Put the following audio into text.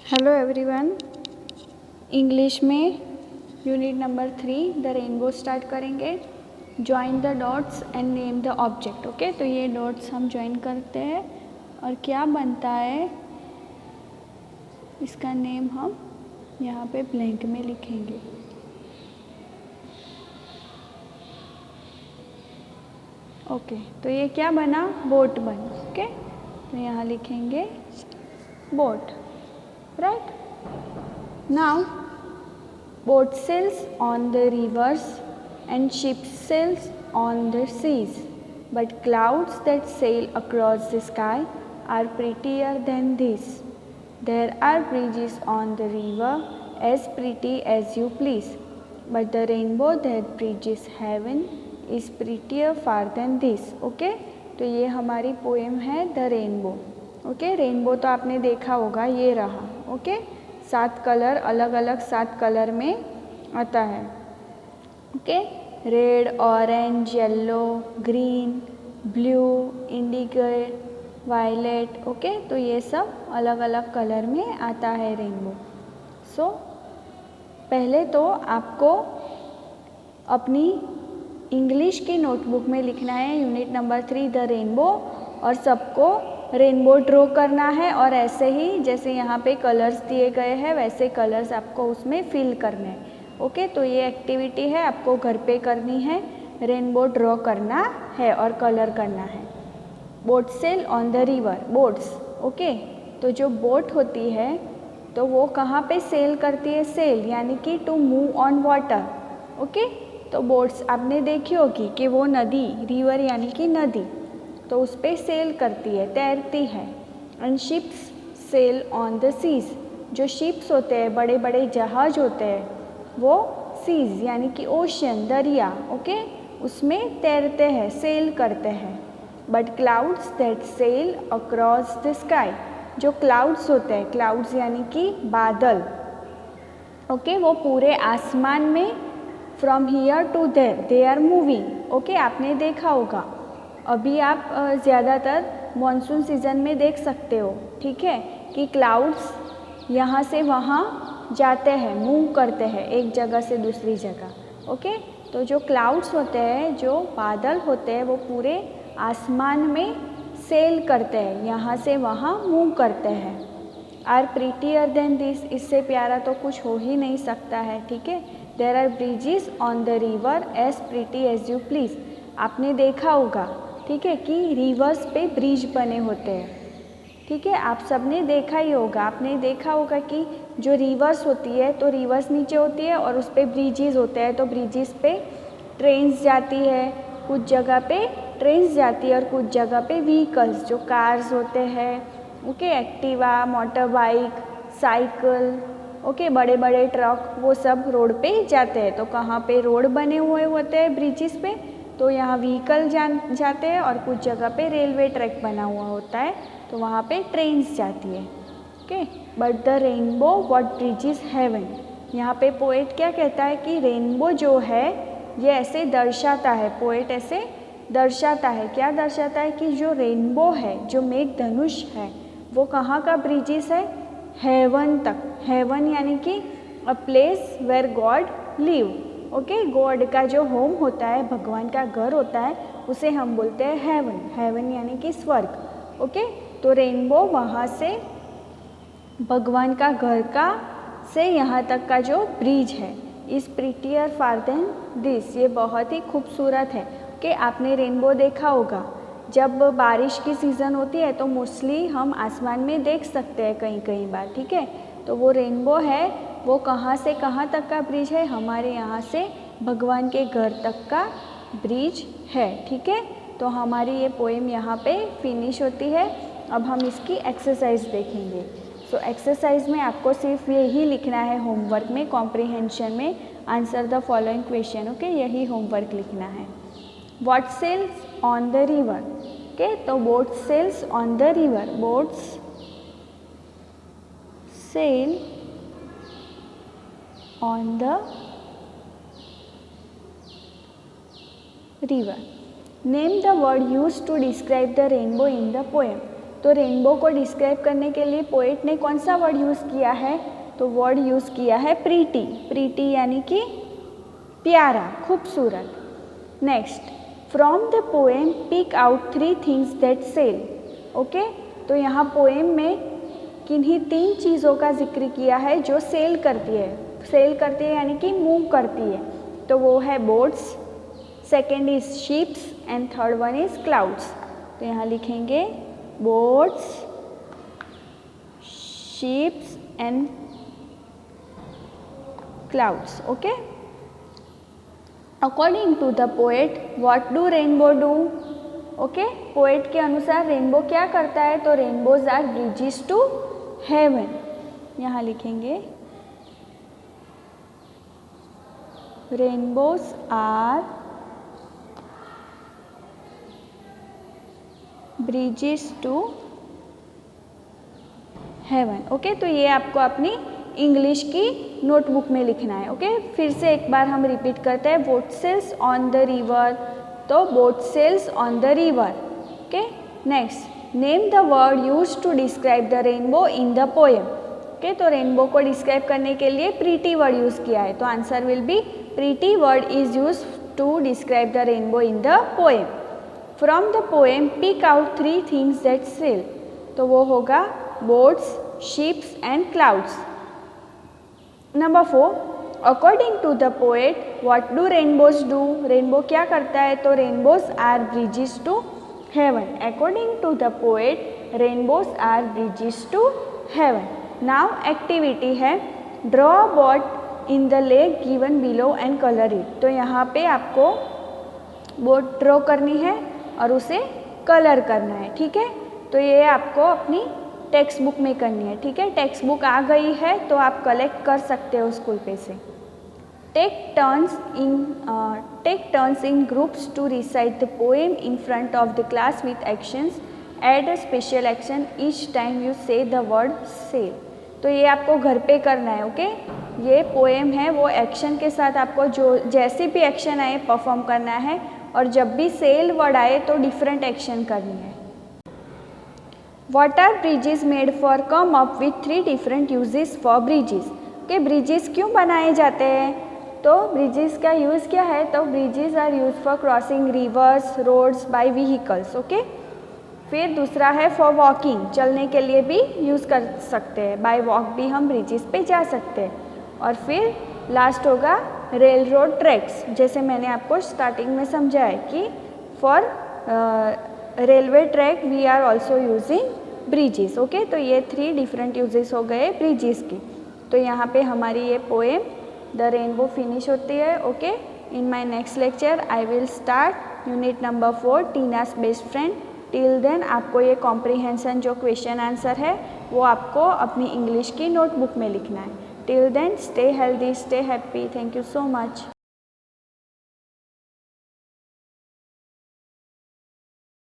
Hello everyone. English में unit number 3 the rainbow start करेंगे। Join the dots and name the object. Okay, तो ये dots हम join करते हैं और क्या बनता है इसका नेम हम यहाँ पे ब्लैंक में लिखेंगे। ओके, तो ये क्या बना, बोट बना। ओके, तो यहाँ लिखेंगे boat, right. Now boat sails on the rivers and ships sails on the seas, but clouds that sail across the sky are prettier than these. There are bridges on the river as pretty as you please, but the rainbow that bridges heaven is prettier far than this. Okay, तो ये हमारी poem है the rainbow. Okay, rainbow तो आपने देखा होगा, ये रहा। ओके, 7 कलर, अलग अलग 7 कलर में आता है। Okay, red, orange, yellow, green, blue, indigo, violet. Okay, तो ये सब अलग अलग कलर में आता है रेनबो। सो पहले तो आपको अपनी इंग्लिश की नोटबुक में लिखना है यूनिट नंबर 3 द रेनबो, और सबको रेनबो ड्रॉ करना है। और ऐसे ही जैसे यहाँ पे कलर्स दिए गए हैं वैसे कलर्स आपको उसमें फिल करने हैं। ओके, तो ये एक्टिविटी है, आपको घर पे करनी है। रेनबो ड्रॉ करना है और कलर करना है। Boat sail on the river, boats. Okay, तो जो बोट होती है तो वो कहाँ पे सेल करती है, सेल यानी कि to move on water. Okay, तो बोट्स आपने देखी होगी कि वो नदी, रिवर यानी कि नदी, तो उस पर सेल करती है, तैरती है। And ships sail on the seas, जो शिप्स होते हैं, बड़े बड़े जहाज होते हैं, वो सीज यानी कि ओशन, दरिया, ओके, उसमें तैरते हैं, सेल करते हैं। But clouds that sail across the sky, जो क्लाउड्स होते हैं, क्लाउड्स यानी कि बादल, ओके, वो पूरे आसमान में from here to there they are moving. Okay, आपने देखा होगा, अभी आप ज़्यादातर मॉनसून सीज़न में देख सकते हो, ठीक है, कि क्लाउड्स यहाँ से वहाँ जाते हैं, मूव करते हैं एक जगह से दूसरी जगह। ओके, तो जो क्लाउड्स होते हैं, जो बादल होते हैं, वो पूरे आसमान में सेल करते हैं, यहाँ से वहाँ मूव करते हैं। आर प्रीटियर देन दिस, इससे प्यारा तो कुछ हो ही नहीं सकता है, ठीक है। There are bridges on the river as pretty as you please, आपने देखा होगा, ठीक है, कि रिवर्स पे ब्रिज बने होते हैं, ठीक है, आप सबने देखा ही होगा। आपने देखा होगा कि जो रिवर्स होती है तो रिवर्स नीचे होती है और उस पर ब्रिजेस होते हैं, तो ब्रिजेस पे ट्रेन्स जाती है, कुछ जगह पे ट्रेन्स जाती है और कुछ जगह पे व्हीकल्स, जो कार्स होते हैं, okay, Activa, motor bike, cycle, okay, बड़े बड़े ट्रक, वो सब रोड पे जाते हैं। तो कहाँ पे रोड बने हुए होते हैं ब्रिजेस पे, तो यहाँ व्हीकल जाते हैं, और कुछ जगह पे रेलवे ट्रैक बना हुआ होता है, तो वहाँ पे ट्रेन्स जाती है। Okay, but the rainbow what bridges heaven, यहाँ पे पोएट क्या कहता है कि रेनबो जो है ये ऐसे दर्शाता है, पोएट ऐसे दर्शाता है, क्या दर्शाता है कि जो रेनबो है, जो मेघधनुष है, वो कहाँ का ब्रिजेस है, हेवन तक। हेवन यानी कि a place where God live. Okay, God का जो होम होता है, भगवान का घर होता है, उसे हम बोलते हैं हेवन। हेवन यानी कि स्वर्ग। ओके, तो रेनबो वहाँ से भगवान का घर का से यहाँ तक का जो ब्रिज है, is prettier far than this, ये बहुत ही खूबसूरत है। ओके, आपने रेनबो देखा होगा, जब बारिश की सीज़न होती है तो मोस्टली हम आसमान में देख सकते हैं कहीं कहीं बार, ठीक है। तो वो रेनबो है, वो कहाँ से कहाँ तक का ब्रिज है, हमारे यहाँ से भगवान के घर तक का ब्रिज है, ठीक है। तो हमारी ये पोएम यहाँ पे फिनिश होती है। अब हम इसकी एक्सरसाइज देखेंगे। सो एक्सरसाइज में आपको सिर्फ यही लिखना है होमवर्क में, कॉम्प्रिहेंशन में, answer the following question. Okay, यही होमवर्क लिखना है। What sails on the river, okay, तो boat sails on the river, boats sail on the river. Name the word used to describe the rainbow in the poem. तो rainbow को describe करने के लिए poet ने कौन सा वर्ड यूज़ किया है? तो वर्ड यूज़ किया है प्रीटी। प्रीटी यानी कि प्यारा, खूबसूरत। Next, from the poem pick out 3 things that sail. Okay, तो यहाँ पोएम में किन्हीं 3 चीज़ों का जिक्र किया है जो सेल करती है। सेल करती है यानी कि मूव करती है। तो वो है boats, second is ships and third one is clouds. तो यहाँ लिखेंगे boats, ships and clouds. Okay, according to the poet what do rainbow do? Okay, poet के अनुसार रेनबो क्या करता है? तो rainbows are bridges to heaven. यहाँ लिखेंगे rainbows are bridges to heaven. Okay, तो ये आपको अपनी इंग्लिश की नोटबुक में लिखना है। ओके, फिर से एक बार हम रिपीट करते हैं। Boat sails on the river, तो boat sails on the river. Okay, next, name the word use to describe the rainbow in the poem. Okay, तो रेनबो को डिस्क्राइब करने के लिए प्रीटी वर्ड यूज़ किया है, तो answer will be pretty word is use to describe the rainbow in the poem. From the poem pick out 3 things that sail, तो वो होगा boats, ships and clouds. Number 4, according to the poet what do rainbows do? Rainbow क्या करता है? तो rainbows are bridges to heaven. According to the poet rainbows are bridges to heaven. Now activity है draw a boat in the lake given below and colour it. तो यहाँ पे आपको boat draw करनी है और उसे कलर करना है। ठीक है, तो ये आपको अपनी टेक्स्ट बुक में करनी है। ठीक है, टेक्स्ट बुक आ गई है तो आप कलेक्ट कर सकते हो स्कूल पे से। Take turns in groups to recite the poem in front of the class with actions. Add a special action each time you say the word sail. तो ये आपको घर पे करना है। ओके, ये पोएम है, वो एक्शन के साथ आपको जो जैसे भी एक्शन आए परफॉर्म करना है, और जब भी सेल वर्ड आए तो डिफरेंट एक्शन करनी है। What are bridges made for? Come up with 3 different uses for bridges. Okay, bridges क्यों बनाए जाते हैं? तो bridges का यूज़ क्या है? तो bridges are used for crossing rivers, roads by vehicles. Okay, फिर दूसरा है for walking, चलने के लिए भी यूज़ कर सकते हैं। by walk भी हम bridges पे जा सकते हैं। और फिर लास्ट होगा रेल रोड ट्रैक्स, जैसे मैंने आपको स्टार्टिंग में समझाया कि for railway track we are also using bridges. Okay, तो ये 3 डिफरेंट यूजेस हो गए ब्रिजेस की। तो यहाँ पे हमारी ये पोएम द रेनबो फिनिश होती है। Okay, in my next lecture I will start unit number 4 Tina's best friend. Till then आपको ये कॉम्प्रिहेंशन जो क्वेश्चन आंसर है वो आपको अपनी इंग्लिश की नोटबुक में लिखना है। Till then stay healthy, stay happy. Thank you so much.